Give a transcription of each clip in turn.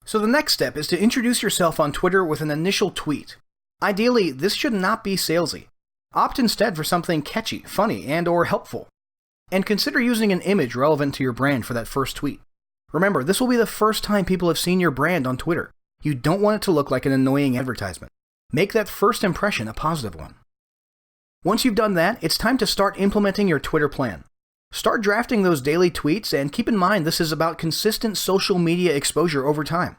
So the next step is to introduce yourself on Twitter with an initial tweet. Ideally, this should not be salesy. Opt instead for something catchy, funny, and/or helpful. And consider using an image relevant to your brand for that first tweet. Remember, this will be the first time people have seen your brand on Twitter. You don't want it to look like an annoying advertisement. Make that first impression a positive one. Once you've done that, it's time to start implementing your Twitter plan. Start drafting those daily tweets, and keep in mind this is about consistent social media exposure over time.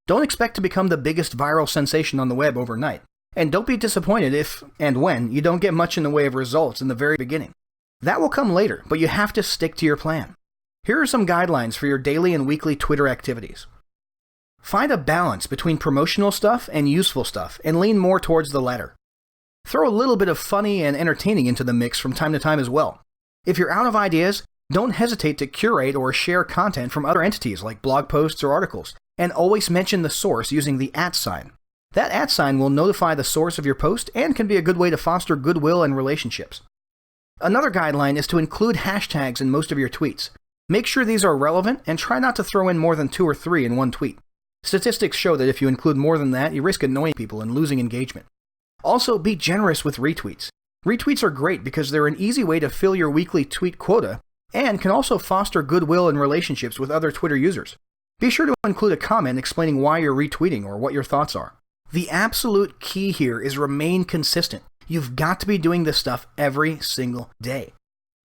Don't expect to become the biggest viral sensation on the web overnight, and don't be disappointed if and when you don't get much in the way of results in the very beginning. That will come later, but you have to stick to your plan. Here are some guidelines for your daily and weekly Twitter activities. Find a balance between promotional stuff and useful stuff, and lean more towards the latter. Throw a little bit of funny and entertaining into the mix from time to time as well. If you're out of ideas, don't hesitate to curate or share content from other entities like blog posts or articles, and always mention the source using the @sign. That @sign will notify the source of your post and can be a good way to foster goodwill and relationships. Another guideline is to include hashtags in most of your tweets. Make sure these are relevant and try not to throw in more than 2 or 3 in one tweet. Statistics show that if you include more than that, you risk annoying people and losing engagement. Also, be generous with retweets. Retweets are great because they're an easy way to fill your weekly tweet quota and can also foster goodwill and relationships with other Twitter users. Be sure to include a comment explaining why you're retweeting or what your thoughts are. The absolute key here is remain consistent. You've got to be doing this stuff every single day.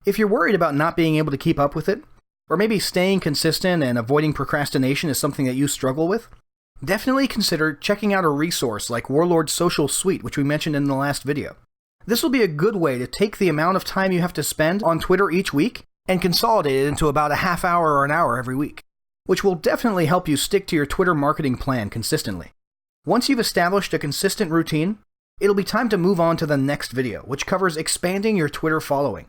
If you're worried about not being able to keep up with it, or maybe staying consistent and avoiding procrastination is something that you struggle with, definitely consider checking out a resource like Warlord's Social Suite, which we mentioned in the last video. This will be a good way to take the amount of time you have to spend on Twitter each week and consolidate it into about a half hour or an hour every week, which will definitely help you stick to your Twitter marketing plan consistently. Once you've established a consistent routine, it'll be time to move on to the next video, which covers expanding your Twitter following.